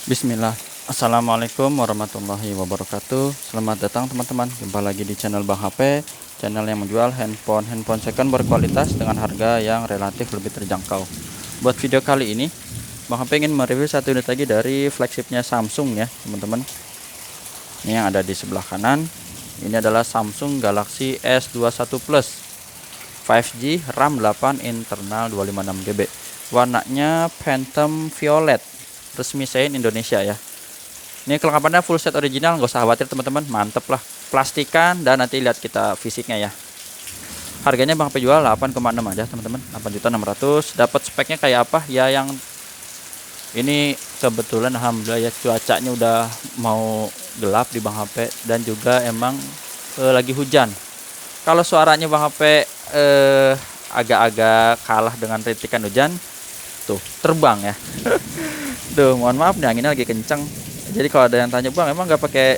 Bismillah. Assalamualaikum warahmatullahi wabarakatuh. Selamat datang teman-teman. Jumpa lagi di channel Bang HP, channel yang menjual handphone second berkualitas dengan harga yang relatif lebih terjangkau. Buat video kali ini, Bang HP ingin mereview satu unit lagi dari flagshipnya Samsung ya, teman-teman. Ini yang ada di sebelah kanan. Ini adalah Samsung Galaxy S21 Plus 5G, RAM 8, internal 256GB. Warnanya Phantom Violet, resmi Sein Indonesia ya. Ini kelengkapannya full set original, nggak usah khawatir teman-teman, mantep lah. Plastikan dan nanti lihat kita fisiknya ya. Harganya Bang HP jual 8,6 aja teman-teman, 8.600.000. Dapat speknya kayak apa ya? Yang ini kebetulan alhamdulillah ya, cuacanya udah mau gelap di Bang HP dan juga emang lagi hujan. Kalau suaranya Bang HP agak-agak kalah dengan rintikan hujan, tuh terbang ya. Duh, mohon maaf nih, anginnya lagi kenceng. Jadi kalau ada yang tanya, Bang, emang nggak pakai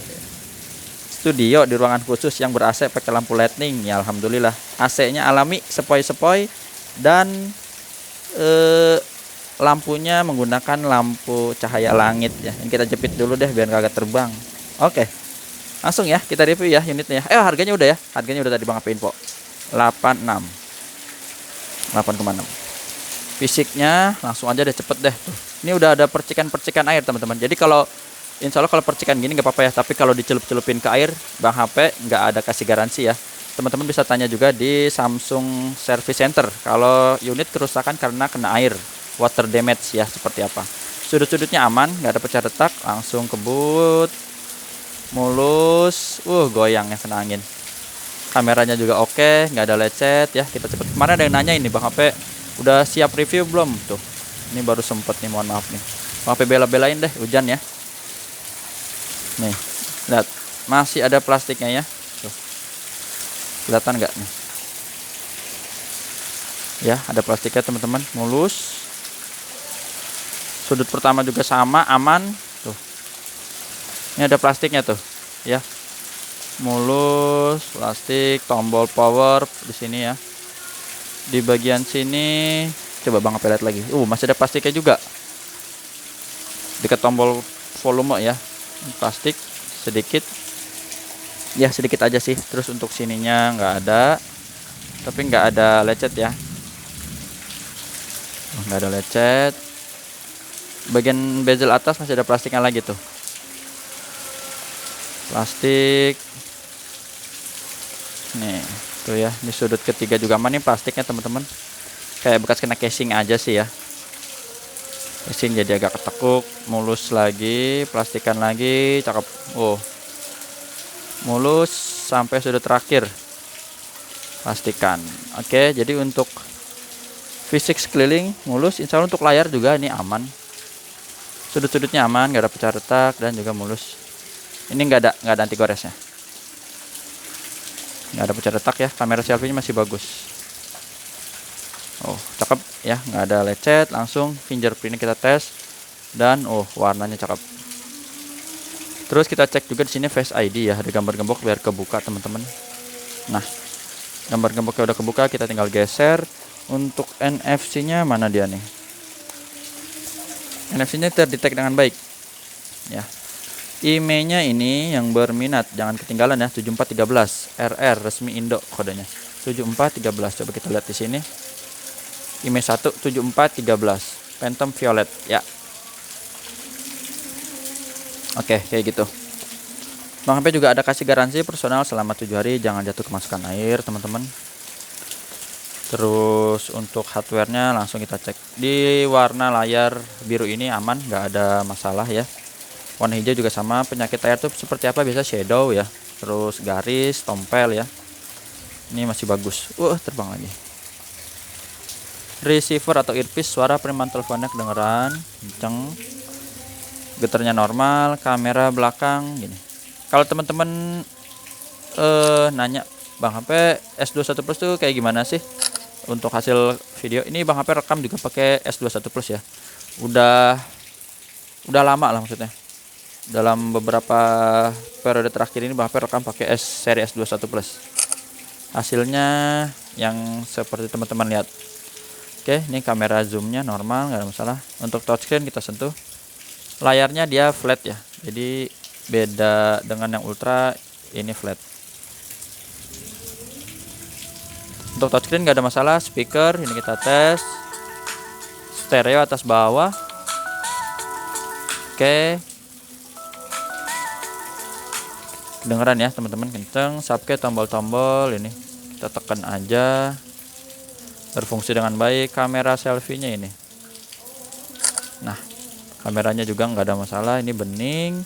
studio di ruangan khusus yang ber-AC pakai lampu lightning? Ya alhamdulillah, AC-nya alami, sepoi-sepoi, dan lampunya menggunakan lampu cahaya langit ya. Ini kita jepit dulu deh biar kagak terbang. Oke, langsung ya kita review ya unitnya ya. Harganya udah ya, harganya udah tadi Bang HP info 86, 8,6. Fisiknya langsung aja deh, cepet deh tuh. Ini udah ada percikan-percikan air teman-teman. Jadi kalau insya Allah kalau percikan gini nggak apa-apa ya, tapi kalau dicelup-celupin ke air, Bang HP nggak ada kasih garansi ya. Teman-teman bisa tanya juga di Samsung Service Center kalau unit kerusakan karena kena air, water damage ya, seperti apa. Sudut-sudutnya aman, nggak ada pecah retak, langsung kebut, mulus, goyang ya kena angin. Kameranya juga oke, nggak ada lecet ya. Kita cepet. Kemarin ada yang nanya ini, Bang HP udah siap review belum tuh? Ini baru sempet nih, mohon maaf nih. Bang HP bela-belain deh hujan ya. Nih, lihat, masih ada plastiknya ya. Tuh. Kelihatan nggak nih? Ya, ada plastiknya teman-teman, mulus. Sudut pertama juga sama, aman. Tuh. Ini ada plastiknya tuh, ya. Mulus, plastik, tombol power di sini ya. Di bagian sini, coba Bang HP lihat lagi. Masih ada plastiknya juga. Dekat tombol volume ya. Plastik sedikit. Ya, sedikit aja sih. Terus untuk sininya nggak ada. Tapi nggak ada lecet ya. Nggak ada lecet. Bagian bezel atas masih ada plastiknya lagi tuh. Plastik. Nih, tuh ya. Ini sudut ketiga juga aman nih plastiknya teman-teman. Kayak bekas kena casing aja sih ya. Casing jadi agak ketekuk, mulus lagi, plastikan lagi, cakep. Mulus sampai sudut terakhir. Plastikan. Oke, jadi untuk fisik sekeliling mulus, insya Allah untuk layar juga ini aman. Sudut-sudutnya aman, nggak ada pecah retak dan juga mulus. Ini nggak ada anti goresnya. Nggak ada pecah retak ya, kamera selfie-nya masih bagus. Cakep ya, nggak ada lecet. Langsung fingerprint kita tes dan warnanya cakep. Terus kita cek juga di sini Face ID ya, ada gambar gembok biar kebuka teman-teman. Nah, gambar gemboknya udah kebuka, kita tinggal geser. Untuk NFC-nya mana dia nih? NFC-nya terdetek dengan baik ya. IMEI-nya ini yang berminat jangan ketinggalan ya, 7413 RR resmi Indo kodenya. 7413, coba kita lihat di sini. IMEI 1 7413 Phantom Violet ya. Oke, kayak gitu. Bang HP juga ada kasih garansi personal selama 7 hari, jangan jatuh kemasukan air teman-teman. Terus untuk hardware-nya langsung kita cek. Di warna layar biru ini aman, nggak ada masalah ya. Warna hijau juga sama. Penyakit layar tuh seperti apa? Biasa shadow ya. Terus garis, tompel ya. Ini masih bagus. Terbang lagi. Receiver atau earpiece, suara penerima teleponnya kedengeran kenceng. Getarnya normal. Kamera belakang gini. Kalau teman-teman nanya, Bang HP S21 Plus tuh kayak gimana sih untuk hasil video? Ini Bang HP rekam juga pakai S21 Plus ya. Udah lama lah maksudnya. Dalam beberapa periode terakhir ini Bang HP rekam pakai seri S21 Plus. Hasilnya yang seperti teman-teman lihat. Oke, ini kamera zoomnya normal, nggak ada masalah. Untuk touchscreen kita sentuh. layarnya dia flat ya, jadi beda dengan yang Ultra, ini flat. Untuk touchscreen nggak ada masalah. Speaker ini kita tes, stereo atas bawah. Oke, kedengeran ya teman-teman, kenceng. Subke tombol-tombol ini kita tekan aja, berfungsi dengan baik. Kamera selfie-nya ini, nah kameranya juga nggak ada masalah, ini bening.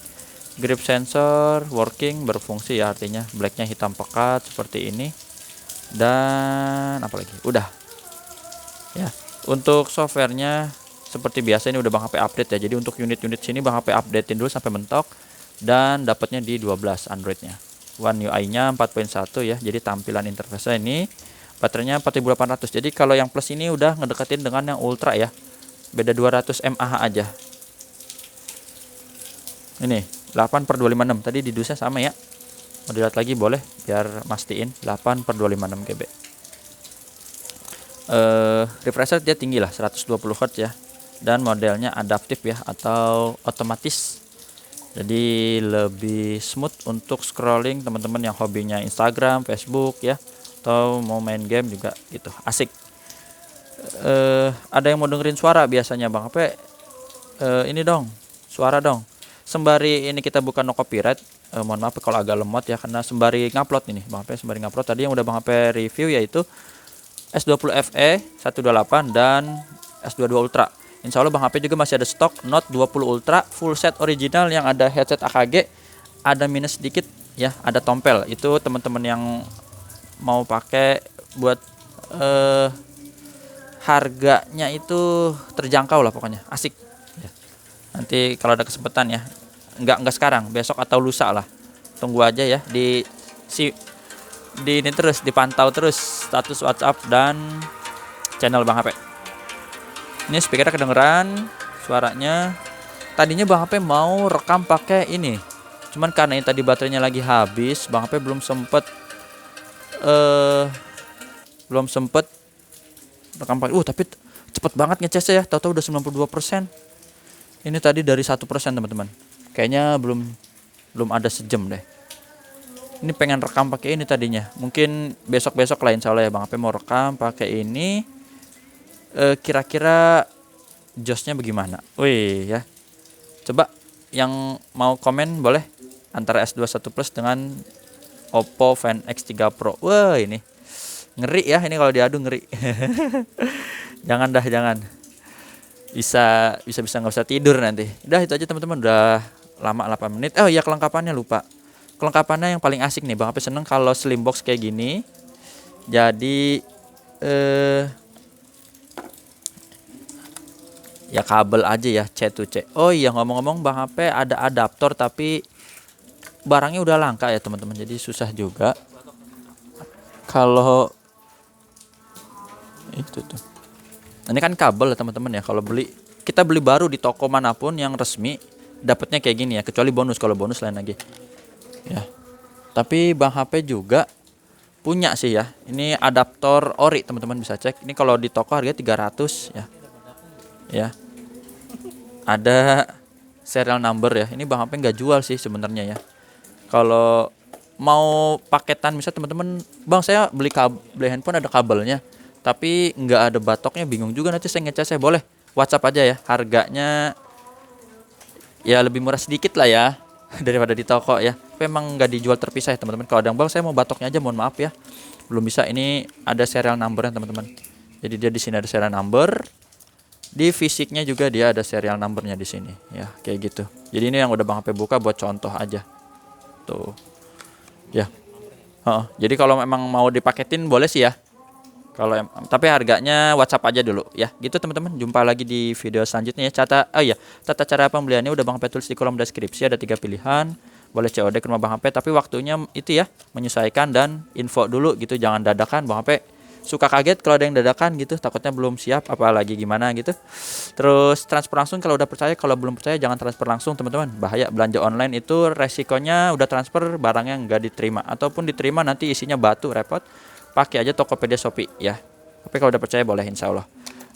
Grip sensor working, berfungsi ya, artinya blacknya hitam pekat seperti ini. Dan apalagi udah ya. Untuk softwarenya seperti biasa ini udah Bang HP update ya, jadi untuk unit-unit sini Bang HP updatein dulu sampai mentok. Dan dapatnya di 12 Androidnya. One UI-nya 4.1 ya, jadi tampilan interface ini. Baterainya 4800. Jadi kalau yang plus ini udah ngedeketin dengan yang Ultra ya, beda 200 mAh aja. Ini 8/256, tadi di dusnya sama ya. Mau dilihat lagi boleh, biar mastiin 8/256 GB. Refresh rate dia tinggi lah, 120 Hz ya. Dan modelnya adaptif ya, atau otomatis. Jadi lebih smooth untuk scrolling teman-teman yang hobinya Instagram, Facebook ya, atau mau main game juga gitu, asik. Ada yang mau dengerin suara biasanya Bang HP, ini dong, suara dong. Sembari ini kita buka no copyright. Mohon maaf kalau agak lemot ya, karena sembari ngupload ini Bang HP, sembari ngupload tadi yang udah Bang HP review, yaitu S20 FE 128 dan S22 Ultra. Insya Allah Bang HP juga masih ada stok Note 20 Ultra full set original yang ada headset AKG, ada minus sedikit ya, ada tompel. Itu teman-teman yang mau pakai buat harganya itu terjangkau lah pokoknya, asik ya. Nanti kalau ada kesempatan ya, enggak sekarang, besok atau lusa lah. Tunggu aja ya di ini terus dipantau terus status WhatsApp dan channel Bang HP. Ini speakernya kedengeran suaranya. Tadinya Bang HP mau rekam pakai ini, cuman karena ini tadi baterainya lagi habis, Bang HP belum sempet rekam pakai. Tapi cepet banget ngecasnya ya, tahu-tahu udah 92%. Ini tadi dari 1% teman-teman. Kayaknya belum ada sejam deh. Ini pengen rekam pakai ini tadinya. Mungkin besok-besok lah insya Allah ya Bang HP mau rekam pakai ini. Kira-kira josnya bagaimana? Wih ya. Coba yang mau komen boleh, antara S21 Plus dengan Oppo Find X3 Pro. Wah ini ngeri ya, ini kalau diadu ngeri. Jangan. Bisa nggak usah tidur nanti. Udah itu aja teman-teman, udah lama 8 menit. Oh iya, kelengkapannya lupa. Kelengkapannya yang paling asik nih, Bang HP seneng kalau slim box kayak gini. Jadi ya kabel aja ya, C to C. Oh iya, ngomong-ngomong Bang HP ada adaptor tapi barangnya udah langka ya teman-teman. Jadi susah juga. Kalau itu tuh. Ini kan kabel ya teman-teman ya. Kalau kita beli baru di toko manapun yang resmi, dapatnya kayak gini ya, kecuali bonus. Kalau bonus lain lagi. Ya. Tapi Bang HP juga punya sih ya. Ini adaptor ori, teman-teman bisa cek. Ini kalau di toko harganya 300 ya. Ya. Ada serial number ya. Ini Bang HP nggak jual sih sebenarnya ya. Kalau mau paketan misal teman-teman, Bang saya beli handphone ada kabelnya, tapi nggak ada batoknya, bingung juga nanti saya ngecas, saya boleh WhatsApp aja ya. Harganya ya lebih murah sedikit lah ya daripada di toko ya. Tapi emang nggak dijual terpisah ya teman-teman. Kalau ada yang Bang saya mau batoknya aja, mohon maaf ya, belum bisa. Ini ada serial numbernya teman-teman. Jadi dia di sini ada serial number. Di fisiknya juga dia ada serial numbernya di sini ya, kayak gitu. Jadi ini yang udah Bang HP buka buat contoh aja. Tuh. Ya. Jadi kalau memang mau dipaketin boleh sih ya. Tapi harganya WhatsApp aja dulu ya. Gitu teman-teman. Jumpa lagi di video selanjutnya ya. Tata cara pembeliannya udah Bang HP tulis di kolom deskripsi, ada 3 pilihan. Boleh COD ke rumah Bang HP, tapi waktunya itu ya, menyesuaikan dan info dulu gitu, jangan dadakan. Bang HP suka kaget kalau ada yang dadakan gitu, takutnya belum siap apalagi gimana gitu. Terus transfer langsung kalau udah percaya, kalau belum percaya jangan transfer langsung teman-teman. Bahaya, belanja online itu resikonya udah transfer barangnya nggak diterima, ataupun diterima nanti isinya batu, repot. Pakai aja Tokopedia, Shopee ya. Tapi kalau udah percaya boleh insya Allah.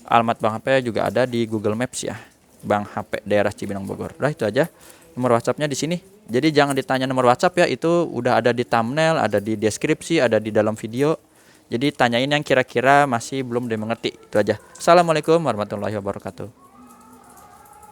Alamat Bang HP juga ada di Google Maps ya. Bank HP daerah Cibinong Bogor. Udah itu aja. Nomor WhatsAppnya di sini. Jadi jangan ditanya nomor WhatsApp ya, itu udah ada di thumbnail, ada di deskripsi, ada di dalam video. Jadi tanyain yang kira-kira masih belum dimengerti. Itu aja. Assalamualaikum warahmatullahi wabarakatuh.